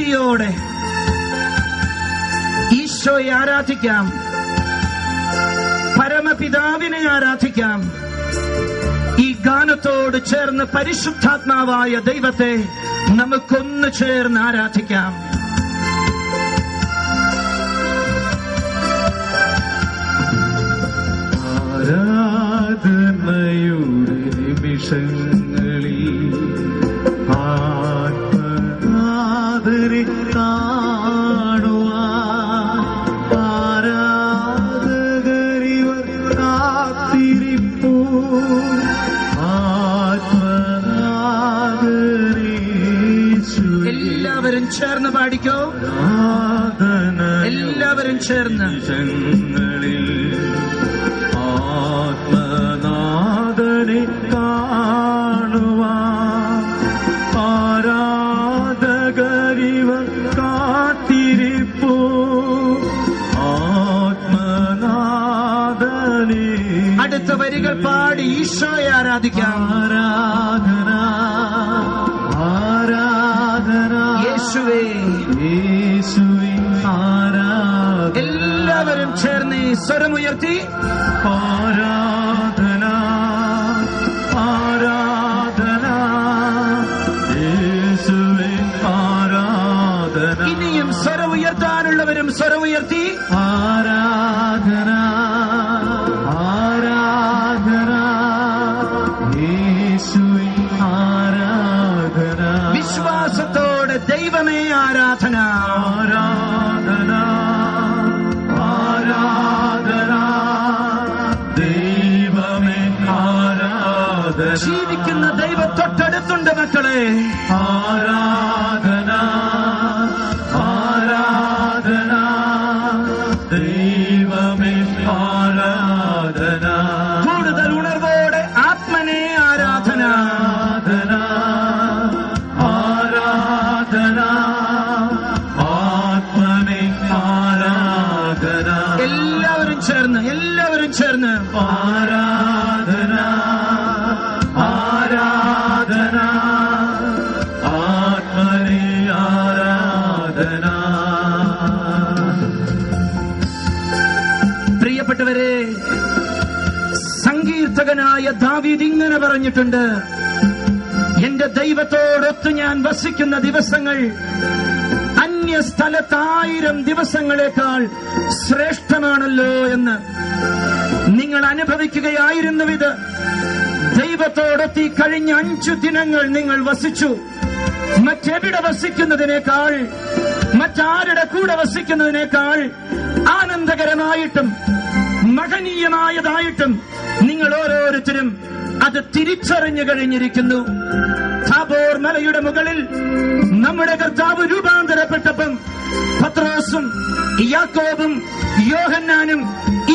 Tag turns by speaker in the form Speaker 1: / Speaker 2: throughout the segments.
Speaker 1: ഭക്തിയോടെ ഈശോയെ ആരാധിക്കാം, പരമപിതാവിനെ ആരാധിക്കാം. ഈ ഗാനത്തോട് ചേർന്ന് പരിശുദ്ധാത്മാവായ ദൈവത്തെ നമുക്കൊന്ന് ചേർന്ന് ആരാധിക്കാം.
Speaker 2: ആരാധനയുടെ നിമിഷങ്ങളിൽ ആത്മനാഥനെ കാണുവാൻ ആരാധകരിവർ കാത്തിരിപ്പൂ.
Speaker 1: എല്ലാവരും ചേർന്ന് പാടിക്കോ, എല്ലാവരും ചേർന്ന്.
Speaker 2: ആത്മനാഥനെ കാണുവാൻ ആരാധകരിവർ കാത്തിരിപ്പൂ. ആത്മനാഥനെ.
Speaker 1: അടുത്ത വരികൾ പാടി ഈശോയെ ആരാധിക്കാം.
Speaker 2: ആരാധന ആരാധന
Speaker 1: യേശുവേ,
Speaker 2: യേശുവേ ആരാധന.
Speaker 1: എല്ലാവരും ചേർന്ന് സ്വരമുയർത്തി
Speaker 2: ആരാധന ആരാധന യേശുവേ ആരാധന.
Speaker 1: ഇനിയും സ്വരം ഉയർത്താനുള്ളവരും സ്വരം ഉയർത്തി
Speaker 2: ആരാധന ആരാധന യേശുവേ ആരാധന.
Speaker 1: വിശ്വാസത്തോടെ ദൈവമേ ആരാധന.
Speaker 2: ആരാധന ആരാധന ദൈവമേ ആരാധന.
Speaker 1: ജീവിക്കുന്ന ദൈവം തൊട്ടടുത്തുണ്ട് മക്കളെ.
Speaker 2: ആരാധന ആരാധന ദൈവമേ ആരാധന.
Speaker 1: കൂടുതൽ ഉണർവോടെ ആത്മനെ ആരാധന.
Speaker 2: ആരാധന ആത്മനെ ആരാധന.
Speaker 1: എല്ലാവരും ചേർന്ന്, എല്ലാവരും ചേർന്ന്
Speaker 2: ആരാധന ആരാധന ആത്മനെ ആരാധന.
Speaker 1: പ്രിയപ്പെട്ടവരെ, സങ്കീർത്തകനായ ദാവീദ് ഇങ്ങനെ പറഞ്ഞിട്ടുണ്ട്, എന്റെ ദൈവത്തോടൊത്ത് ഞാൻ വസിക്കുന്ന ദിവസങ്ങൾ അന്യസ്ഥലത്ത് 1000 ദിവസങ്ങളെക്കാൾ ശ്രേഷ്ഠമാണല്ലോ എന്ന്. നിങ്ങൾ അനുഭവിക്കുകയായിരുന്നുവിത്. ദൈവത്തോടൊത്ത് ഈ കഴിഞ്ഞ 5 ദിനങ്ങൾ നിങ്ങൾ വസിച്ചു. മറ്റെവിടെ വസിക്കുന്നതിനേക്കാൾ, മറ്റാരുടെ കൂടെ വസിക്കുന്നതിനേക്കാൾ ആനന്ദകരമായിട്ടും മഹനീയമായതായിട്ടും നിങ്ങൾ ഓരോരുത്തരും അത് തിരിച്ചറിഞ്ഞു കഴിഞ്ഞിരിക്കുന്നു. താബോർ മലയുടെ മുകളിൽ നമ്മുടെ കർത്താവ് രൂപാന്തരപ്പെട്ടപ്പം പത്രോസും യാക്കോബും യോഹന്നാനും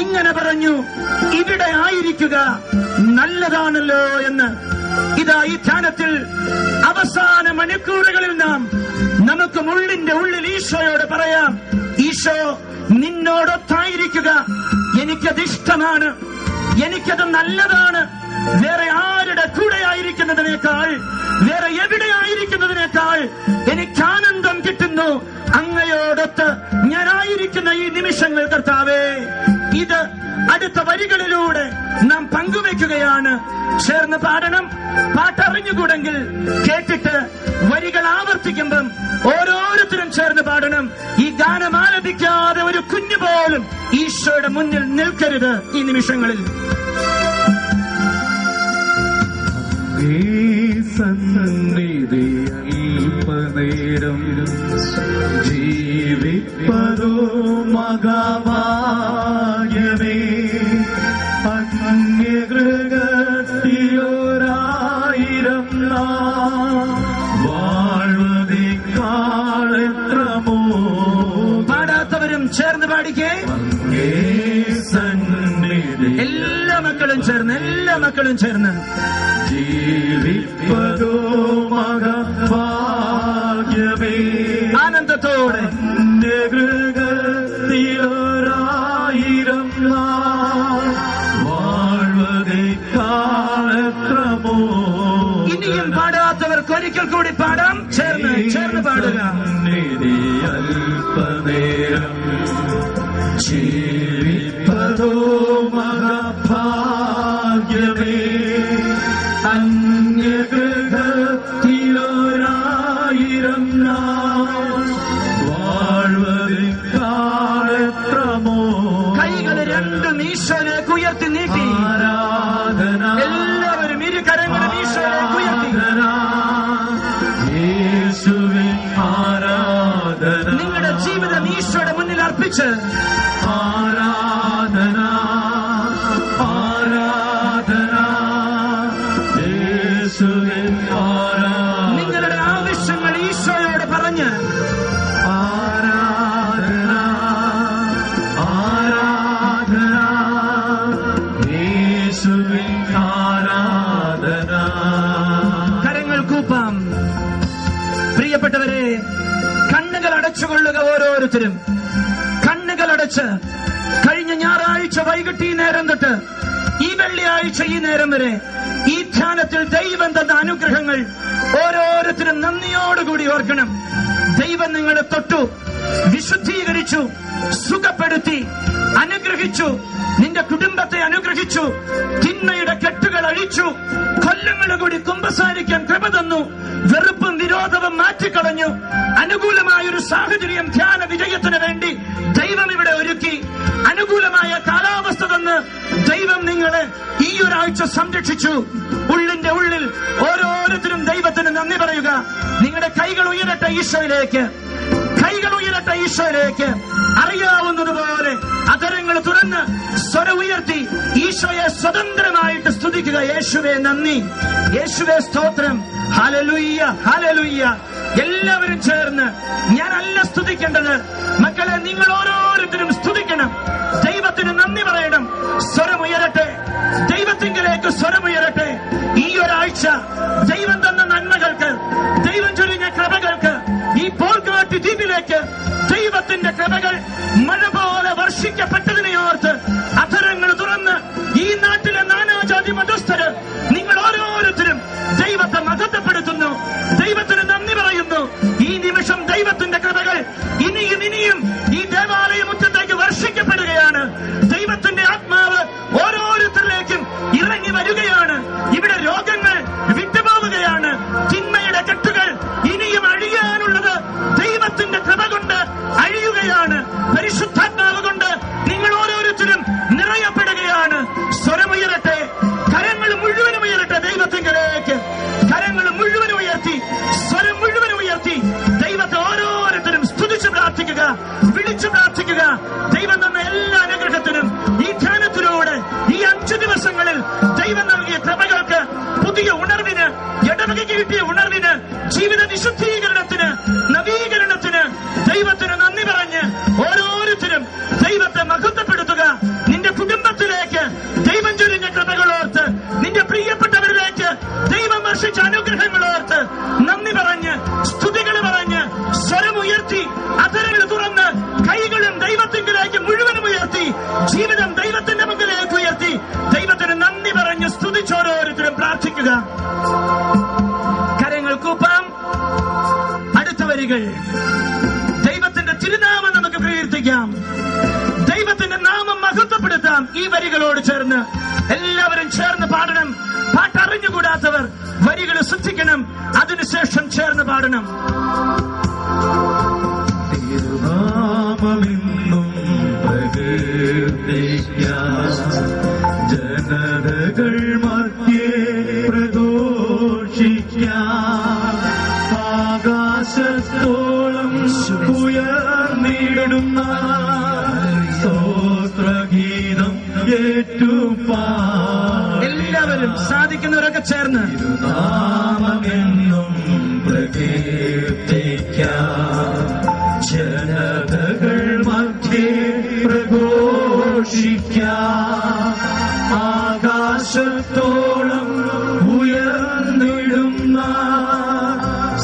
Speaker 1: ഇങ്ങനെ പറഞ്ഞു, ഇവിടെ ആയിരിക്കുക നല്ലതാണല്ലോ എന്ന്. ഇതാ ഈ ധ്യാനത്തിൽ അവസാന മണിക്കൂറുകളിൽ നമുക്ക് ഉള്ളിന്റെ ഉള്ളിൽ ഈശോയോട് പറയാം, ഈശോ നിന്നോടൊത്തായിരിക്കുക എനിക്കത് ഇഷ്ടമാണ്, എനിക്കത് നല്ലതാണ്. വേറെ ആരുടെ കൂടെ ആയിരിക്കുന്നതിനേക്കാൾ, വേറെ എവിടെ ആയിരിക്കുന്നതിനേക്കാൾ എനിക്ക് ആനന്ദം കിട്ടുന്നു അങ്ങയോടൊത്ത് ഞാനായിരിക്കുന്ന ഈ നിമിഷങ്ങൾ. കർത്താവേ, ഇത് അടുത്ത വരികളിലൂടെ നാം പങ്കുവെക്കുകയാണ്. ചേർന്ന് പാടണം. പാട്ടറിഞ്ഞുകൂടെങ്കിൽ കേട്ടിട്ട് വരികൾ ആവർത്തിക്കുമ്പം ഓരോരുത്തരും ചേർന്ന് പാടണം. ഈ ഗാനം ആലപിക്കാതെ ഒരു കുഞ്ഞു പോലും ഈശോയുടെ മുന്നിൽ നിൽക്കരുത് ഈ നിമിഷങ്ങളിൽ.
Speaker 2: സന്നിധി അല്പനേരം ജീവിപ്പതോ മഹാഭാഗ്യമേ. അന്യഗൃഹത്തിലൊരായിരം വാഴ്വതിക്കാളെത്രമോ.
Speaker 1: പാടാത്തവരും ചേർന്ന് പാടിക്കേ.
Speaker 2: സന്നിധി
Speaker 1: എല്ലാ മക്കളും ചേർന്ന്, എല്ലാ മക്കളും ചേർന്ന്
Speaker 2: ജീവിപ്പതോ മഹാഭാഗ്യമേ.
Speaker 1: ആനന്ദത്തോടെ
Speaker 2: ഗൃഹത്തിലൊരായിരം വാഴ്വതിക്കാളെത്രമോ.
Speaker 1: ഇനിയും പാടാത്തവർക്ക് ഒരിക്കൽ കൂടി പാടാം. ചേർന്ന് ചേർന്ന് പാടുക.
Speaker 2: ജീവിപ്പതോ മഹാഭാഗ്യമേ. അന്യഗ്രഹത്തിലൊരായിരം നാൾ വാഴ്വതിക്കാളെത്രമോ.
Speaker 1: കൈകള് രണ്ടും ഈശോയിലേക്ക് ഉയർത്തി നീട്ടി
Speaker 2: ആരാധന.
Speaker 1: എല്ലാവരും ഇരു കരങ്ങളും ഈശോയിലേക്ക് ഉയർത്തി
Speaker 2: യേശുവേ ആരാധന.
Speaker 1: നിങ്ങളുടെ ജീവിതം ഈശോയുടെ മുന്നിൽ അർപ്പിച്ച്
Speaker 2: ആരാധന ആരാധന യേശുവേ ആരാധന.
Speaker 1: നിങ്ങളുടെ ആവശ്യങ്ങൾ ഈശോയോട് പറഞ്ഞ്
Speaker 2: ആരാധന ആരാധന യേശുവേ ആരാധന.
Speaker 1: കരങ്ങൾ കൂപ്പാം. പ്രിയപ്പെട്ടവരെ, കണ്ണുകൾ അടച്ചുകൊള്ളുക. ഓരോരുത്തരും കണ്ണുകൾ അടച്ച് കഴിഞ്ഞ ഞായറാഴ്ച വൈകിട്ട് ഈ നേരം തൊട്ട് ഈ വെള്ളിയാഴ്ച ഈ നേരം വരെ ഈ ധ്യാനത്തിൽ ദൈവം തന്ന അനുഗ്രഹങ്ങൾ ഓരോരുത്തരും നന്ദിയോടുകൂടി ഓർക്കണം. ദൈവം നിങ്ങളെ തൊട്ടു, വിശുദ്ധീകരിച്ചു, സുഖപ്പെടുത്തി, അനുഗ്രഹിച്ചു, നിന്റെ കുടുംബത്തെ അനുഗ്രഹിച്ചു, തിന്മയുടെ കെട്ടുകൾ അഴിച്ചു, കൊല്ലങ്ങളെ കൂടി കുമ്പസാരിക്കാൻ കൃപ തന്നു, വെറുപ്പും വിരോധവും മാറ്റിക്കളഞ്ഞു, അനുകൂലമായൊരു സാഹചര്യം ധ്യാന വിജയത്തിന് വേണ്ടി ദൈവം ഇവിടെ ഒരുക്കി, അനുകൂലമായ കാലാവസ്ഥ തന്ന് ദൈവം നിങ്ങളെ ഈ ഒരാഴ്ച സംരക്ഷിച്ചു. ഉള്ളിന്റെ ഉള്ളിൽ ഓരോരുത്തരും ദൈവത്തിന് നന്ദി പറയുക. നിങ്ങളുടെ കൈകൾ ഉയരട്ടെ ഈശോയിലേക്ക്, കൈകൾ ഉയരട്ടെ ഈശോയിലേക്ക്. അറിയാവുന്നതുപോലെ അധരങ്ങൾ തുറന്ന് സ്വരം ഉയർത്തി ഈശോയെ സ്വതന്ത്രമായിട്ട് സ്തുതിക്കുക. യേശുവേ നന്ദി, യേശുവേ സ്തോത്രം, ഹല്ലേലൂയ ഹല്ലേലൂയ. എല്ലാവരും ചേർന്ന്, ഞാനല്ല സ്തുതിക്കേണ്ടത് മക്കളെ, നിങ്ങൾ ഓരോരുത്തരും സ്തുതിക്കണം, ദൈവത്തിന് നന്ദി പറയണം. സ്വരമുയരട്ടെ, ദൈവത്തിങ്കിലേക്ക് സ്വരമുയരട്ടെ. ഈ ഒരാഴ്ച ദൈവം തന്ന നന്മകൾക്ക്, ദൈവം ചൊരിഞ്ഞ കൃപകൾക്ക്, ഈ പോർക്കാട്ടി ദ്വീപിലേക്ക് ദൈവത്തിന്റെ കൃപകൾ മഴ പോലെ വർഷിക്കപ്പെട്ടതിനെ ഓർത്ത് അധരങ്ങൾ തുറന്ന് ഈ നാട്ടിലെ നാനാജാതി മതസ്ഥര് നിങ്ങൾ ഓരോരുത്തരും ദൈവത്തെ മഹത്വപ്പെടുത്തുന്നു, ദൈവത്തിന് നന്ദി പറയുന്നു. ഈ നിമിഷം ദൈവത്തിന്റെ കൃപകൾ ഇനിയും ഇനിയും ഈ ദേവാലയ മുറ്റത്തേക്ക് വർഷിക്കപ്പെടുകയാണ്. ദൈവത്തിന്റെ ആത്മാവ് ഓരോരുത്തരിലേക്കും ഇറങ്ങി വരികയാണ്. ഇവിടെ രോഗങ്ങൾ വിട്ടുപോവുകയാണ്. തിന്മയുടെ കെട്ടുകൾ ഇനിയും അഴിയാനുള്ളത് ദൈവത്തിന്റെ കൃപ കൊണ്ട് അഴിയുകയാണ്. പരിശുദ്ധാത്മാവ് കൊണ്ട് നിങ്ങൾ ഓരോരുത്തരും നിറയപ്പെടുകയാണ്. സ്വരമുയരട്ടെ, കരങ്ങൾ മുഴുവനും ഉയരട്ടെ ദൈവത്തിങ്കിലേക്ക്. കരങ്ങൾ മുഴുവനും ഉയർത്തി, സ്വരം മുഴുവനും ഉയർത്തി ദൈവത്തെ ഓരോരുത്തരും സ്തുതിച്ച് പ്രാർത്ഥിക്കുക, വിളിച്ചു പ്രാർത്ഥിക്കുക. ദൈവം തന്ന എല്ലാ അനുഗ്രഹത്തിനും ഈ ധ്യാനത്തിലൂടെ ഈ 5 ദിവസങ്ങളിൽ ദൈവം നൽകിയ കൃപകൾക്ക്, പുതിയ ഉണർവിന്, ഇടവകയ്ക്ക് കിട്ടിയ ഉണർവിന്, ജീവിത വിശുദ്ധീകരണത്തിന്, നവീകരണത്തിന് ദൈവത്തിന് നന്ദി പറഞ്ഞ് ഓരോരുത്തരും ദൈവത്തെ മഹത്വപ്പെടുത്തുക. നിന്റെ കുടുംബത്തിലേക്ക് ദൈവം ചൊരിഞ്ഞ കൃപകളോർത്ത്, നിന്റെ പ്രിയപ്പെട്ടവരിലേക്ക് ദൈവം വർഷിച്ച അനുഗ്രഹങ്ങളോർത്ത് നന്ദി പറഞ്ഞ്, സ്തുതികൾ പറഞ്ഞ്, സ്വരമുയർത്തി, അധരങ്ങൾ തുറന്ന്, കൈകളും ദൈവത്തിങ്കിലേക്ക് മുഴുവനും ഉയർത്തി, ജീവിതം ദൈവത്തിന്റെ മുമ്പിലേക്ക് ഉയർത്തി ദൈവത്തിന് നന്ദി പറഞ്ഞ് സ്തുതിച്ചോരോരുത്തരും പ്രാർത്ഥിക്കുക. കരങ്ങൾ കൂപ്പാം. അടുത്ത വരികൾ ദൈവത്തിന്റെ തിരുനാമം നമുക്ക് പ്രകീർത്തിക്കാം, ദൈവത്തിന്റെ നാമം മഹത്വപ്പെടുത്താം. ഈ വരികളോട് ചേർന്ന് എല്ലാവരും ചേർന്ന് പാടണം. പാട്ടറിഞ്ഞുകൂടാത്തവർ വരികൾ ശ്രദ്ധിക്കണം, അതിനുശേഷം ചേർന്ന് പാടണം.
Speaker 2: തിരുനാമമെന്നും പ്രകീർത്തിക്കാം, ജനതകൾ മധ്യേ പ്രഘോഷിക്കാം. ആകാശത്തോളം ഉയർന്നിടുന്ന സ്തോത്രഗീതം ഏറ്റുപാടി.
Speaker 1: എല്ലാവരും സാധിക്കുന്നവരൊക്കെ ചേർന്ന്
Speaker 2: തിരുനാമമെന്നും പ്രകീർത്തിക്കാം, ജനതകൾ മധ്യേ പ്രഘോഷിക്കാം. ആകാശത്തോളം ഉയർന്നിടുന്ന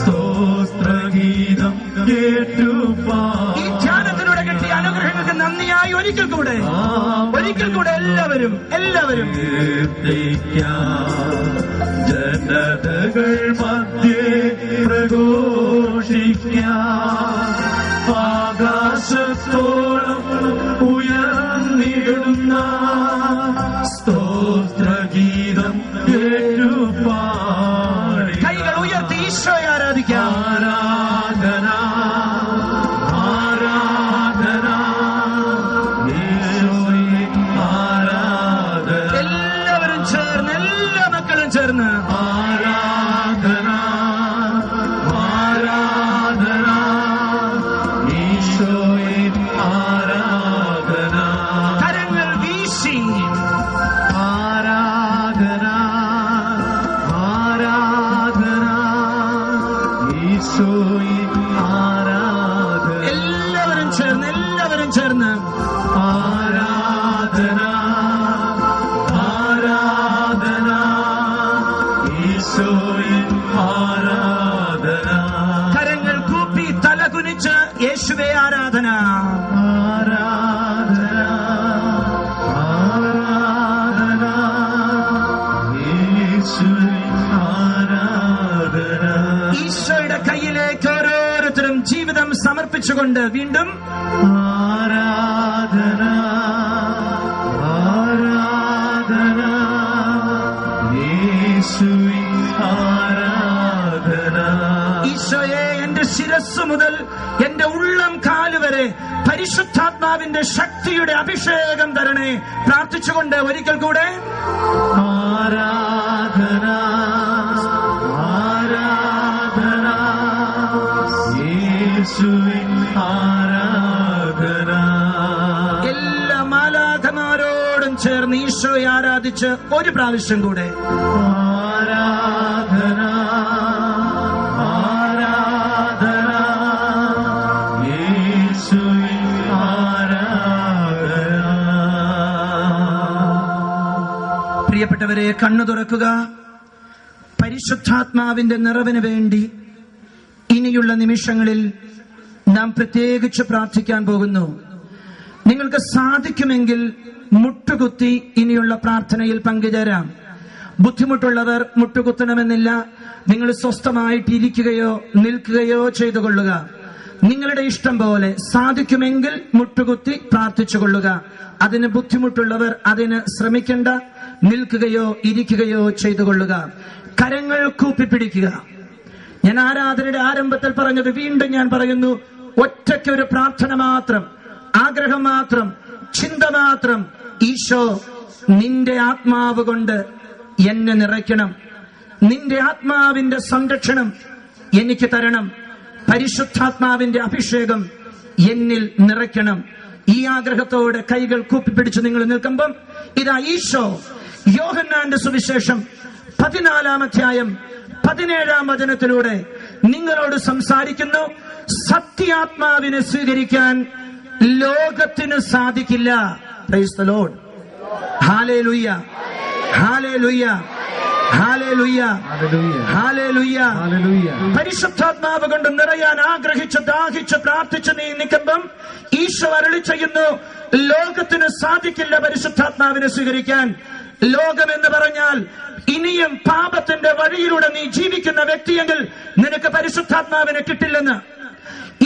Speaker 2: സ്തോത്രഗീതം കേട്ടുപാടി.
Speaker 1: ഈ ധ്യാനത്തിലൂടെ കിട്ടിയ അനുഗ്രഹങ്ങൾക്ക് നന്ദിയായി ഒരിക്കൽ കൂടെ എല്ലാവരും
Speaker 2: ജനതകൾ മധ്യേ പ്രഘോഷിക്കാം. ആകാശത്തോളം ഉയർ
Speaker 1: ആരാധിക്കാം.
Speaker 2: ആരാധന ആരാധന യേശുവേ ആരാധന.
Speaker 1: എല്ലാവരും ചേർന്ന്, എല്ലാ മക്കളും ചേർന്ന്
Speaker 2: ആരാധന ആരാധന യേശുവേ ആരാധന.
Speaker 1: കരങ്ങൾ വീശി
Speaker 2: ആരാധന ആരാധന യേശുവേ ആരാധന.
Speaker 1: എല്ലാവരും ചേർന്ന്, എല്ലാവരും ചേർന്ന്
Speaker 2: ആരാധന ആരാധന യേശുവേ ആരാധന.
Speaker 1: കരങ്ങൾ കൂപ്പി തലകുനിച്ച് യേശുവേ ആരാധന.
Speaker 2: ആരാധന ആരാധന യേശുവേ ആരാധന.
Speaker 1: ഈശോയുടെ കയ്യിലേക്ക് ഓരോരുത്തരും ജീവിതം സമർപ്പിച്ചുകൊണ്ട് വീണ്ടും
Speaker 2: ആരാധന ആരാധന യേശുവേ ആരാധന.
Speaker 1: ഈശോയെ, എന്റെ ശിരസ് മുതൽ എന്റെ ഉള്ളം കാലുവരെ പരിശുദ്ധാത്മാവിന്റെ ശക്തിയുടെ അഭിഷേകം തരണേ. പ്രാർത്ഥിച്ചുകൊണ്ട് ഒരിക്കൽ കൂടെ
Speaker 2: ആരാധന ആരാധന യേശുവേ ആരാധന.
Speaker 1: എല്ലാ മാലാഖമാരോടും ചേർന്ന് ഈശോയെ ആരാധിച്ച് ഒരു പ്രാവശ്യം കൂടെ
Speaker 2: ആരാധന ആരാധന യേശുവേ ആരാധന.
Speaker 1: പ്രിയപ്പെട്ടവരെ, കണ്ണു തുറക്കുക. പരിശുദ്ധാത്മാവിന്റെ നിറവിന് വേണ്ടി ഇനിയുള്ള നിമിഷങ്ങളിൽ നാം പ്രത്യേകിച്ച് പ്രാർത്ഥിക്കാൻ പോകുന്നു. നിങ്ങൾക്ക് സാധിക്കുമെങ്കിൽ മുട്ടുകുത്തി ഇനിയുള്ള പ്രാർത്ഥനയിൽ പങ്കുചേരാം. ബുദ്ധിമുട്ടുള്ളവർ മുട്ടുകുത്തണമെന്നില്ല. നിങ്ങൾ സ്വസ്ഥമായിട്ട് ഇരിക്കുകയോ നിൽക്കുകയോ ചെയ്തുകൊള്ളുക. നിങ്ങളുടെ ഇഷ്ടം പോലെ സാധിക്കുമെങ്കിൽ മുട്ടുകുത്തി പ്രാർത്ഥിച്ചുകൊള്ളുക. അതിന് ബുദ്ധിമുട്ടുള്ളവർ അതിന് ശ്രമിക്കേണ്ട. നിൽക്കുകയോ ഇരിക്കുകയോ ചെയ്തുകൊള്ളുക. കരങ്ങൾ കൂപ്പിപ്പിടിക്കുക. ഞാൻ ആരാധനയുടെ ആരംഭത്തിൽ പറഞ്ഞത് വീണ്ടും ഞാൻ പറയുന്നു. ഒറ്റയ്ക്കൊരു പ്രാർത്ഥന മാത്രം, ആഗ്രഹം മാത്രം, ചിന്ത മാത്രം. ഈശോ, നിന്റെ ആത്മാവ് കൊണ്ട് എന്നെ നിറയ്ക്കണം. നിന്റെ ആത്മാവിന്റെ സംരക്ഷണം എനിക്ക് തരണം. പരിശുദ്ധാത്മാവിന്റെ അഭിഷേകം എന്നിൽ നിറയ്ക്കണം. ഈ ആഗ്രഹത്തോടെ കൈകൾ കൂപ്പിപ്പിടിച്ച് നിങ്ങൾ നിൽക്കുമ്പം ഇതാ ഈശോ യോഹന്നാന്റെ സുവിശേഷം 14-ാം അധ്യായം 17-ാം വചനത്തിലൂടെ നിങ്ങളോട് സംസാരിക്കുന്നു. സത്യാത്മാവിനെ സ്വീകരിക്കാൻ ലോകത്തിന് സാധിക്കില്ല. Praise the Lord. ഹല്ലേലൂയ, ഹല്ലേലൂയ, ഹല്ലേലൂയ, ഹല്ലേലൂയ. പരിശുദ്ധാത്മാവ് കൊണ്ട് നിറയാൻ ആഗ്രഹിച്ച് ദാഹിച്ച് പ്രാർത്ഥിച്ച് നീ നിൽക്കുമ്പം ഈശോ അരുളി ചെയ്യുന്നു, ലോകത്തിന് സാധിക്കില്ല പരിശുദ്ധാത്മാവിനെ സ്വീകരിക്കാൻ. ലോകം എന്ന് പറഞ്ഞാൽ ഇനിയും പാപത്തിന്റെ വഴിയിലൂടെ നീ ജീവിക്കുന്ന വ്യക്തിയെങ്കിൽ നിനക്ക് പരിശുദ്ധാത്മാവിനെ കിട്ടില്ലെന്ന്.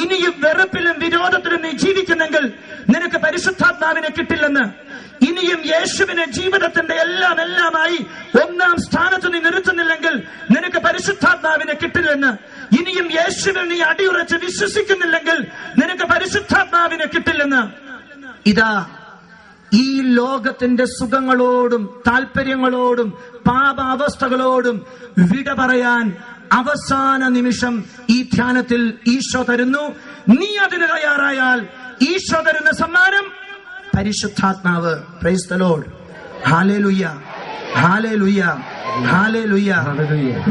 Speaker 1: ഇനിയും വെറുപ്പിലും വിരോധത്തിലും നീ ജീവിക്കുന്നെങ്കിൽ നിനക്ക് പരിശുദ്ധാത്മാവിനെ കിട്ടില്ലെന്ന്. ഇനിയും യേശുവിനെ ജീവിതത്തിന്റെ എല്ലാമായി ഒന്നാം സ്ഥാനത്ത് നീ നിർത്തുന്നില്ലെങ്കിൽ നിനക്ക് പരിശുദ്ധാത്മാവിനെ കിട്ടില്ലെന്ന്. ഇനിയും യേശുവിൽ നീ അടിയുറച്ച് വിശ്വസിക്കുന്നില്ലെങ്കിൽ നിനക്ക് പരിശുദ്ധാത്മാവിനെ കിട്ടില്ലെന്ന്. ഇതാ, ഈ ലോകത്തിന്റെ സുഖങ്ങളോടും താല്പര്യങ്ങളോടും പാപാവസ്ഥകളോടും വിട പറയാൻ അവസാന നിമിഷം ഈ ധ്യാനത്തിൽ ഈശോ തരുന്നു. നീ അതിന് തയ്യാറായാൽ ഈശോ തരുന്ന സമ്മാനം പരിശുദ്ധാത്മാവ്. Praise the Lord. ഹല്ലേലൂയ, ഹല്ലേലൂയ, ഹല്ലേലൂയ.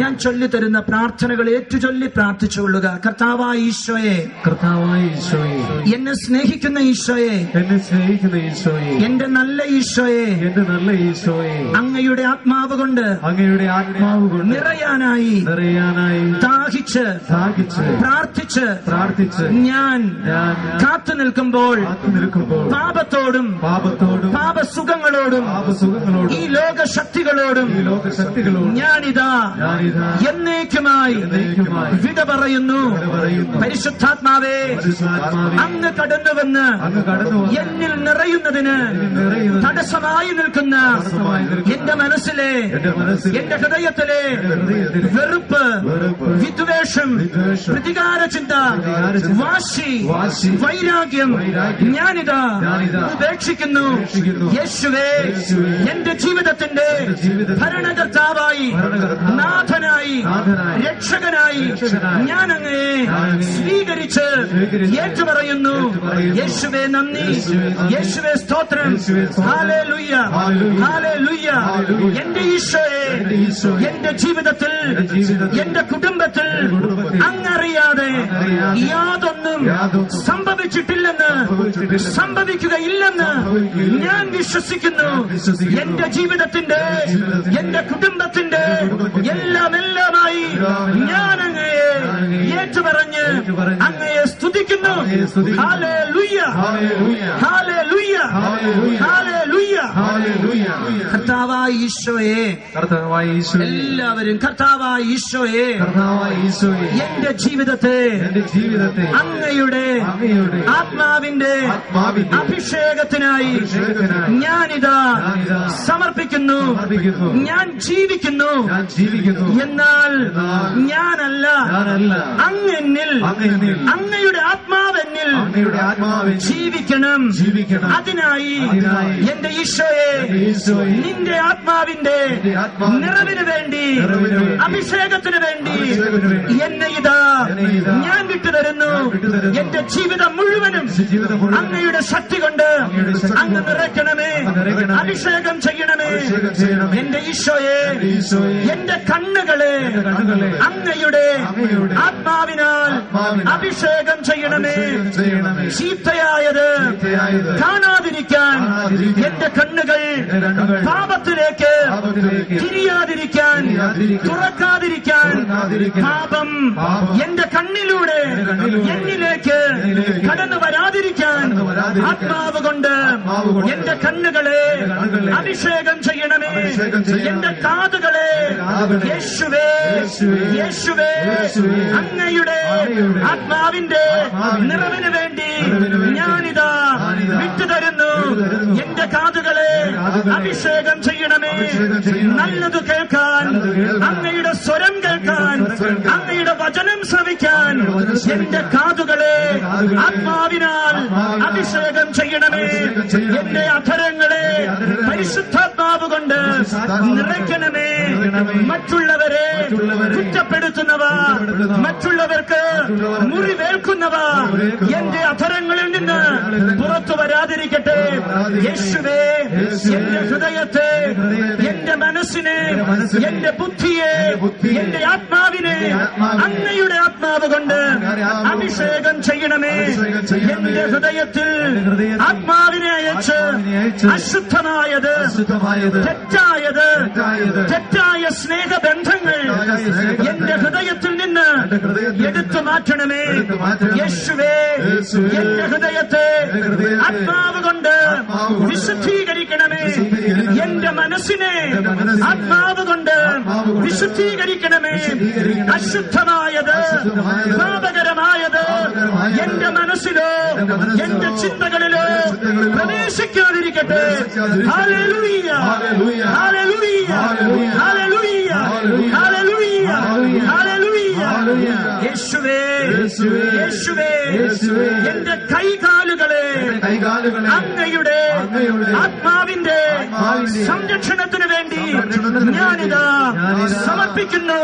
Speaker 1: ഞാൻ ചൊല്ലിത്തരുന്ന പ്രാർത്ഥനകൾ ഏറ്റുചൊല്ലി പ്രാർത്ഥിച്ചുകൊള്ളുക. കർത്താവായ ഈശോയെ,
Speaker 2: കർത്താവായ ഈശോയെ,
Speaker 1: എന്നെ സ്നേഹിക്കുന്ന ഈശോയെ,
Speaker 2: എന്നെ സ്നേഹിക്കുന്ന ഈശോയെ,
Speaker 1: എന്റെ നല്ല ഈശോയെ,
Speaker 2: എന്റെ നല്ല ഈശോയെ,
Speaker 1: അങ്ങയുടെ ആത്മാവ് കൊണ്ട്
Speaker 2: അങ്ങയുടെ ആത്മാവ് കൊണ്ട്
Speaker 1: നിറയാനായി ദാഹിച്ച് പ്രാർത്ഥിച്ച് ഞാൻ കാത്തു നിൽക്കുമ്പോൾ പാപത്തോടും പാപസുഖങ്ങളോടും ഈ ലോകശക്തികളോടും ഞാനിതാ എന്നേക്കുമായി വിട പറയുന്നു. പരിശുദ്ധാത്മാവേ, അങ്ങ് കടന്നുവന്ന് എന്നിൽ നിറയുന്നതിന് തടസ്സമായി നിൽക്കുന്ന എന്റെ മനസ്സിലെ, എന്റെ ഹൃദയത്തിലെ വെറുപ്പ്, വിദ്വേഷം, പ്രതികാര ചിന്ത, വാശി, വൈരാഗ്യം ഞാനിതാ ഉപേക്ഷിക്കുന്നു. യേശുവേ, എന്റെ ജീവിതത്തിന്റെ ഭരണകർത്താവായി, നാഥനായി, രക്ഷകനായി ഞാൻ അങ്ങയെ സ്വീകരിച്ച് ഏറ്റുപറയുന്നു. യേശുവേ നന്ദി, യേശുവേ സ്തോത്രം. Hallelujah, hallelujah. എന്റെ ഈശോയെ, എന്റെ ജീവിതത്തിൽ, എന്റെ കുടുംബത്തിൽ അങ്ങറിയാതെ യാതൊന്നും സംഭവിച്ചിട്ടില്ലെന്ന്, സംഭവിക്കുകയില്ലെന്ന് ഞാൻ വിശ്വസിക്കുന്നു. എന്റെ ജീവിതത്തിന്റെ, എന്റെ കുടുംബത്തിന്റെ എല്ലാമായി ഞാൻ അങ്ങയെ ഏറ്റുപറഞ്ഞ് അങ്ങയെ സ്തുതിക്കുന്നു. ഹല്ലേലൂയ, ഹല്ലേലൂയ, ഹല്ലേലൂയ. കർത്താവായ ഈശോയെ, എല്ലാവരും കർത്താവായ ഈശോയെ, എന്റെ ജീവിതത്തെ അങ്ങയുടെ ആത്മാവിന്റെ അഭിഷേകത്തിനായി ഞാനിതാ സമർപ്പിക്കുന്നു. ഞാൻ ജീവിക്കുന്നു, എന്നാൽ ഞാനല്ല, അങ്ങെന്നിൽ, അങ്ങയുടെ ആത്മാവെന്നിൽ ജീവിക്കണം. അതിനായി എന്റെ ഈശോയെ, നിന്റെ ആത്മാവിന്റെ നിറവിന് വേണ്ടി, അഭിഷേകത്തിന് വേണ്ടി എന്നെ ഇതാ ഞാൻ വിട്ടുതരുന്നു. എന്റെ ജീവിതം മുഴുവനും അങ്ങയുടെ ശക്തി കൊണ്ട് അങ്ങ് നിറയ്ക്കണമേ, അഭിഷേകം ചെയ്യണമേ. എന്റെ ഈശോയെ, എന്റെ കണ്ണുകളെ അങ്ങയുടെ ആത്മാവിനാൽ അഭിഷേകം ചെയ്യണമേ. ചീത്തയായത് കാണാതിരിക്കാൻ എന്റെ കണ്ണുകൾ പാപത്തിലേക്ക് തിരിയാതിരിക്കാൻ, തുറക്കാതിരിക്കാൻ, പാപം എന്റെ കണ്ണിലൂടെ എന്നിലേക്ക് കടന്നു വരാതിരിക്കാൻ ആത്മാവ് കൊണ്ട് എന്റെ കണ്ണുകളെ അഭിഷേകം ചെയ്യണമേ. എന്റെ കാതുകളെ യേശുവേ, യേശുവേ, അങ്ങയുടെ ആത്മാവിന്റെ നിറവിന് വേണ്ടി ഞാനിതാ വിട്ടുതരുന്നു. എന്റെ കാതുകളെ അഭിഷേകം ചെയ്യണമേ. നല്ലത് കേൾക്കാൻ, അങ്ങയുടെ സ്വരം കേൾക്കാൻ, അങ്ങയുടെ വചനം ശ്രവിക്കാൻ എന്റെ കാതുകളെ ആത്മാവിനാൽ അഭിഷേകം ചെയ്യണമേ. എന്റെ അധരങ്ങളെ പരിശുദ്ധാത്മാവ് കൊണ്ട് നിറയ്ക്കണമേ. മറ്റുള്ളവരെ കുറ്റപ്പെടുത്തുന്നവ, മറ്റുള്ളവർക്ക് മുറിവേൽക്കുന്നവ എന്റെ അധരങ്ങളിൽ നിന്ന് പുറത്തു വരാതിരിക്കട്ടെ. യേശുവേ, എന്റെ ഹൃദയത്തെ, എന്റെ മനസ്സിനെ, എന്റെ ബുദ്ധിയെ, എന്റെ ആത്മാവിനെ അങ്ങയുടെ ആത്മാവ് കൊണ്ട് അഭിഷേകം ചെയ്യണമേ. എന്റെ ഹൃദയത്തിൽ ആത്മാവിനെ അയച്ച് അശുദ്ധമായത്, തെറ്റായത്, തെറ്റായ സ്നേഹബന്ധങ്ങൾ എന്റെ ഹൃദയത്തിൽ നിന്ന് എടുത്തു മാറ്റണമേ. യേശുവേ, എന്റെ ഹൃദയത്തെ ആത്മാവ് കൊണ്ട് വിശുദ്ധീകരിക്കണമേ. എന്റെ മനസ്സിനെ ആത്മാവ് കൊണ്ട് വിശുദ്ധീകരിക്കണമേ. അശുദ്ധമായത്, പാപകരമായത് എന്റെ മനസ്സിലോ, എന്റെ ചിന്തകളിലോ പ്രവേശിക്കാതിരിക്കട്ടെ. ഹല്ലേലൂയ, ഹല്ലേലൂയ, ഹല്ലേലൂയ, ഹല്ലേലൂയ, ഹല്ലേലൂയ. യേശുവേ, യേശുവേ, എന്റെ കൈകാലുകളെ അങ്ങയുടെ ആത്മാവിന്റെ സംരക്ഷണത്തിന് വേണ്ടി ഞാനിതാ സമർപ്പിക്കുന്നു.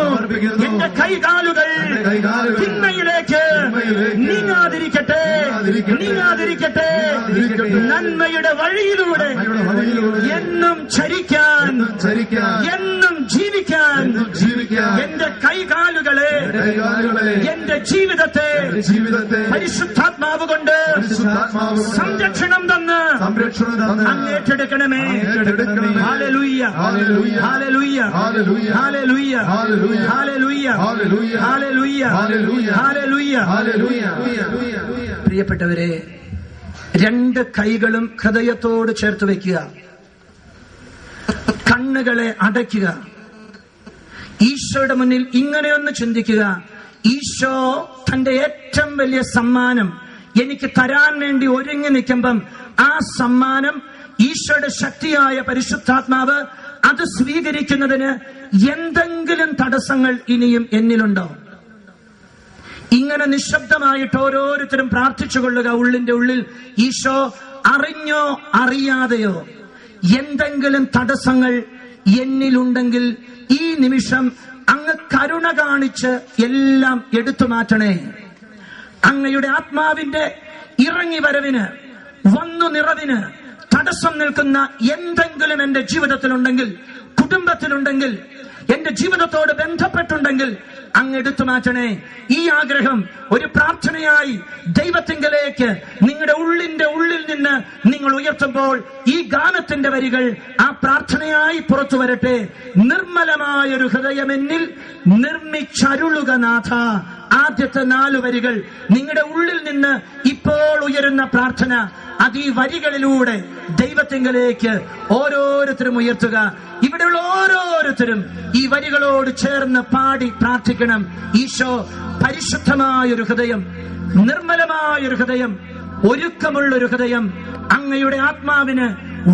Speaker 1: എന്റെ കൈകാലുകൾ തിന്മയിലേക്ക് നീങ്ങാതിരിക്കട്ടെ, നീങ്ങാതിരിക്കട്ടെ. നന്മയുടെ വഴിയിലൂടെ എന്നും ചരിക്കാൻ, എന്നും ജീവിക്കാൻ എന്റെ കൈകാലുകളെ, എന്റെ ജീവിതത്തെ പരിശുദ്ധാത്മാവ് കൊണ്ട് സംരക്ഷണം തന്ന് അങ്ങേറ്റെടുക്കണമേ. ഹല്ലേലൂയ, ഹല്ലേലൂയ, ഹല്ലേലൂയ, ഹല്ലേലൂയ, ഹല്ലേലൂയ, ഹല്ലേലൂയ. പ്രിയപ്പെട്ടവരെ, രണ്ട് കൈകളും ഹൃദയത്തോട് ചേർത്ത് വയ്ക്കുക. കണ്ണുകളെ അടയ്ക്കുക. ഈശോയുടെ മുന്നിൽ ഇങ്ങനെയൊന്ന് ചിന്തിക്കുക. ഈശോ തന്റെ ഏറ്റവും വലിയ സമ്മാനം എനിക്ക് തരാൻ വേണ്ടി ഒരുങ്ങി നിൽക്കുമ്പം ആ സമ്മാനം ഈശോയുടെ ശക്തിയായ പരിശുദ്ധാത്മാവ് അത് സ്വീകരിക്കുന്നതിന് എന്തെങ്കിലും തടസ്സങ്ങൾ ഇനിയും എന്നിലുണ്ടോ? ഇങ്ങനെ നിശബ്ദമായിട്ട് ഓരോരുത്തരും പ്രാർത്ഥിച്ചുകൊള്ളുക. ഉള്ളിന്റെ ഉള്ളിൽ ഈശോ അറിഞ്ഞോ അറിയാതെയോ എന്തെങ്കിലും തടസ്സങ്ങൾ എന്നിലുണ്ടെങ്കിൽ ഈ നിമിഷം അങ്ങ് കരുണ കാണിച്ച് എല്ലാം എടുത്തു മാറ്റണേ. അങ്ങയുടെ ആത്മാവിന്റെ ഇറങ്ങി വരവിന്, വന്നു നിറവിന് തടസ്സം നിൽക്കുന്ന എന്തെങ്കിലും എന്റെ ജീവിതത്തിലുണ്ടെങ്കിൽ, കുടുംബത്തിലുണ്ടെങ്കിൽ, എന്റെ ജീവിതത്തോട് ബന്ധപ്പെട്ടുണ്ടെങ്കിൽ അങ്ങ് എടുത്തു മാറ്റണേ. ഈ ആഗ്രഹം ഒരു പ്രാർത്ഥനയായി ദൈവത്തിങ്കലേക്ക് നിങ്ങളുടെ ഉള്ളിന്റെ ഉള്ളിൽ നിന്ന് നിങ്ങൾ ഉയർത്തുമ്പോൾ ഈ ഗാനത്തിന്റെ വരികൾ ആ പ്രാർത്ഥനയായി പുറത്തു വരട്ടെ. നിർമ്മലമായൊരു ഹൃദയം എന്നിൽ നിർമ്മിച്ചരുളുക നാഥ. ആദ്യത്തെ 4 വരികൾ നിങ്ങളുടെ ഉള്ളിൽ നിന്ന് ഇപ്പോൾ ഉയരുന്ന പ്രാർത്ഥന, അത് ഈ വരികളിലൂടെ ദൈവത്തിങ്കലേക്ക് ഓരോരുത്തരും ഉയർത്തുക. ഇവിടെയുള്ള ഓരോരുത്തരും ഈ വരികളോട് ചേർന്ന് പാടി പ്രാർത്ഥിക്കണം. ഈശോ, പരിശുദ്ധമായൊരു ഹൃദയം, നിർമ്മലമായൊരു ഹൃദയം, ഒരുക്കമുള്ളൊരു ഹൃദയം അങ്ങയുടെ ആത്മാവിന്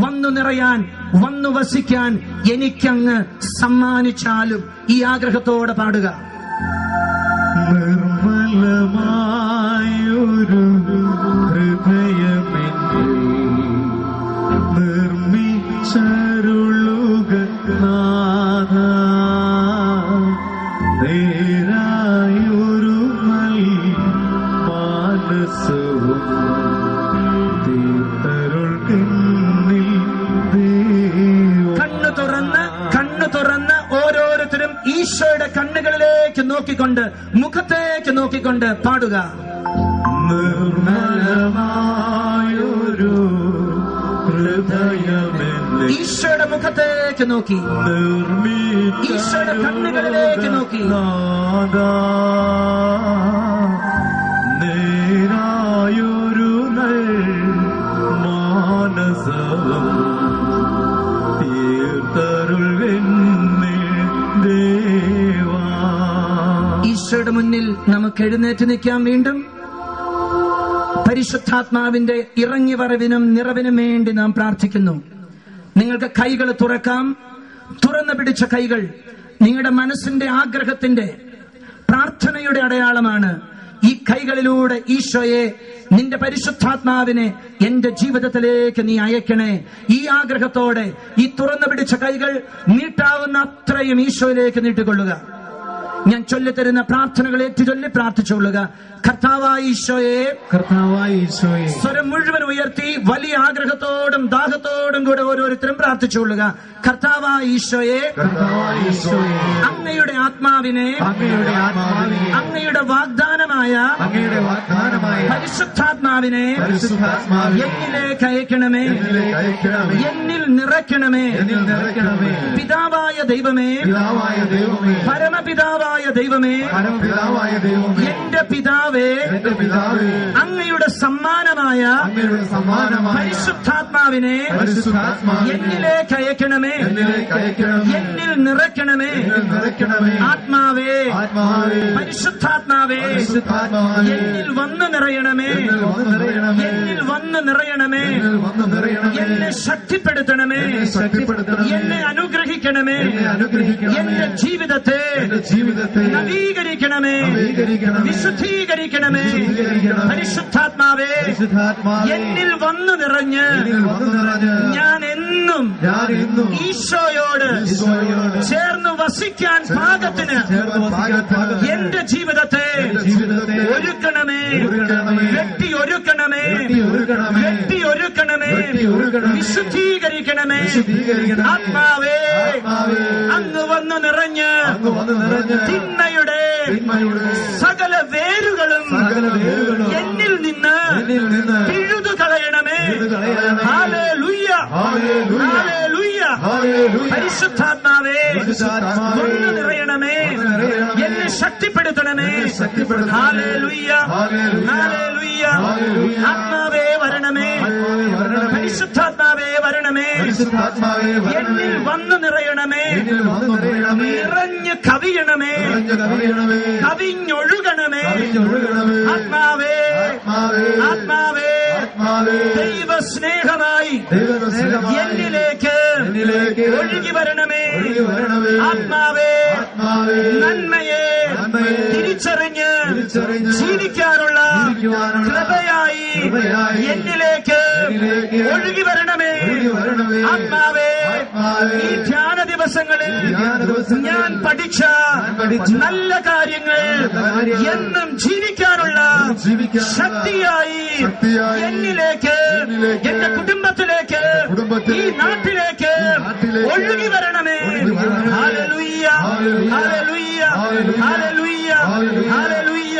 Speaker 1: വന്നു നിറയാൻ, വന്നു വസിക്കാൻ എനിക്കങ്ങ് സമ്മാനിച്ചാലും. ഈ ആഗ്രഹത്തോടെ പാടുക.
Speaker 2: നിർമ്മലമായൊരു ഹൃദയമെന്നിൽ നിർമ്മിച്ചരുളുക നാഥ. നേരായൊരു മനസ്സും തീർത്തരുൾക്കെന്നിൽ ദേവാ.
Speaker 1: കണ്ണു തുറന്ന് ഓരോരുത്തരും ഈശോയുടെ കണ്ണുകളിലേക്ക് നോക്കിക്കൊണ്ട്, മുഖത്തേക്ക് നോക്കിക്കൊണ്ട് പാടുക.
Speaker 2: നിർമ്മലമായൊരു ഹൃദയമെന്നിൽ
Speaker 1: ഈശോയുടെ മുഖത്തേക്ക് നോക്കി, ഈശോയുടെ കണ്ണുകളിലേക്ക് നോക്കി.
Speaker 2: നേരായൊരു മാനസവും തീർത്തരുൾവെന്നിൽ
Speaker 1: ഈശോയുടെ മുന്നിൽ നമുക്ക് എഴുന്നേറ്റ് നിൽക്കാം. വീണ്ടും പരിശുദ്ധാത്മാവിന്റെ ഇറങ്ങി വരവിനും നിറവിനും വേണ്ടി നാം പ്രാർത്ഥിക്കുന്നു. നിങ്ങൾക്ക് കൈകൾ തുറക്കാം. തുറന്നു പിടിച്ച കൈകൾ നിങ്ങളുടെ മനസ്സിന്റെ ആഗ്രഹത്തിന്റെ, പ്രാർത്ഥനയുടെ അടയാളമാണ്. ഈ കൈകളിലൂടെ ഈശോയെ, നിന്റെ പരിശുദ്ധാത്മാവിനെ എന്റെ ജീവിതത്തിലേക്ക് നീ അയക്കണേ. ഈ ആഗ്രഹത്തോടെ ഈ തുറന്നു പിടിച്ച കൈകൾ നീട്ടാവുന്ന അത്രയും ഈശോയിലേക്ക് നീട്ടിക്കൊള്ളുക. ഞാൻ ചൊല്ലിത്തരുന്ന പ്രാർത്ഥനകൾ ഏറ്റുചൊല്ലി പ്രാർത്ഥിച്ചുകൊള്ളുക. കർത്താവായ ഈശോയെ, സ്വരം മുഴുവൻ ഉയർത്തി വലിയ ആഗ്രഹത്തോടും ദാഹത്തോടും കൂടെ ഓരോരുത്തരും പ്രാർത്ഥിച്ചുകൊള്ളുക. കർത്താവായ ഈശോയെ, അങ്ങയുടെ ആത്മാവിനെ, അങ്ങയുടെ വാഗ്ദാനമായ പരിശുദ്ധാത്മാവിനെ എന്നിലേക്ക് അയക്കണമേ, എന്നിൽ നിറയ്ക്കണമേ. പിതാവായ ദൈവമേ, പരമപിതാവായ ദൈവമേ, എന്റെ പിതാവേ, അങ്ങയുടെ സമ്മാനമായ പരിശുദ്ധാത്മാവിനെ എന്നിലേക്ക് അയക്കണമേ, എന്നിൽ നിറയ്ക്കണമേ. ആത്മാവേ, പരിശുദ്ധാത്മാവേ, എന്നിൽ വന്നു നിറയണമേ, എന്നിൽ വന്നു നിറയണമേ. എന്നെ ശക്തിപ്പെടുത്തണമേ, എന്നെ അനുഗ്രഹിക്കണമേ, എന്റെ ജീവിതത്തെ നവീകരിക്കണമേ, വിശുദ്ധീകരിക്കണമേ. പരിശുദ്ധാത്മാവേ, എന്നിൽ വന്നു നിറഞ്ഞ് ഞാൻ എന്നും ഈശോയോട് ചേർന്ന് വസിക്കാൻ പാകത്തിന് എന്റെ ജീവിതത്തെ ഒരുക്കണമേ, വെട്ടി ഒരുക്കണമേ, വെട്ടി ഒരുക്കണമേ, വിശുദ്ധീകരിക്കണമേ. ആത്മാവേ, അങ്ങ് വന്നു നിറഞ്ഞ് തിന്മയുടെ സകല വേരുകളും എന്നിൽ നിന്ന് പിഴുതു കളയണമേ. Hallelujah, hallelujah. പരിശുദ്ധാത്മാവേ, വന്നു നിറയണമേ, എന്നെ ശക്തിപ്പെടുത്തണമേ. Hallelujah, hallelujah. ആത്മാവേ വരണമേ, പരിശുദ്ധാത്മാവേ വരണമേ.
Speaker 2: പരിശുദ്ധാത്മാവേ
Speaker 1: എന്നിൽ വന്നു നിറയണമേ,
Speaker 2: എന്നിൽ വന്നു നിറയണമേ,
Speaker 1: നിറഞ്ഞ് കവിയണമേ,
Speaker 2: നിറഞ്ഞു കവിയണമേ,
Speaker 1: കവിഞ്ഞൊഴുകണമേ.
Speaker 2: കവിഞ്ഞൊഴുകണമേ.
Speaker 1: ആത്മാവേ
Speaker 2: ആത്മാവേ
Speaker 1: ആത്മാവേ
Speaker 2: ആത്മാവേ
Speaker 1: ദൈവസ്നേഹമായി
Speaker 2: ദൈവസ്നേഹമായി
Speaker 1: എന്നിലേക്ക്
Speaker 2: എന്നിലേക്ക്
Speaker 1: ഒഴുകി വരണമേ.
Speaker 2: ഒഴുകി വരണമേ.
Speaker 1: ആത്മാവേ
Speaker 2: ആത്മാവേ
Speaker 1: നന്മയെ തിരിച്ചറിഞ്ഞ് ജീവിക്കാനുള്ള കൃപയായി എന്നിലേക്ക് ഒഴുകി വരണമേ. ആത്മാവേ ഈ ധ്യാന ദിവസങ്ങളിൽ ഞാൻ പഠിച്ച നല്ല കാര്യങ്ങൾ എന്നും ജീവിക്കാനുള്ള ശക്തിയായി എന്നിലേക്ക്, എന്റെ കുടുംബത്തിലേക്ക്, ഈ നാട്ടിലേക്ക് ഒഴുകി വരണമേ. ഹല്ലേലൂയ ഹല്ലേലൂയ ഹല്ലേലൂയ ഹല്ലേലൂയ.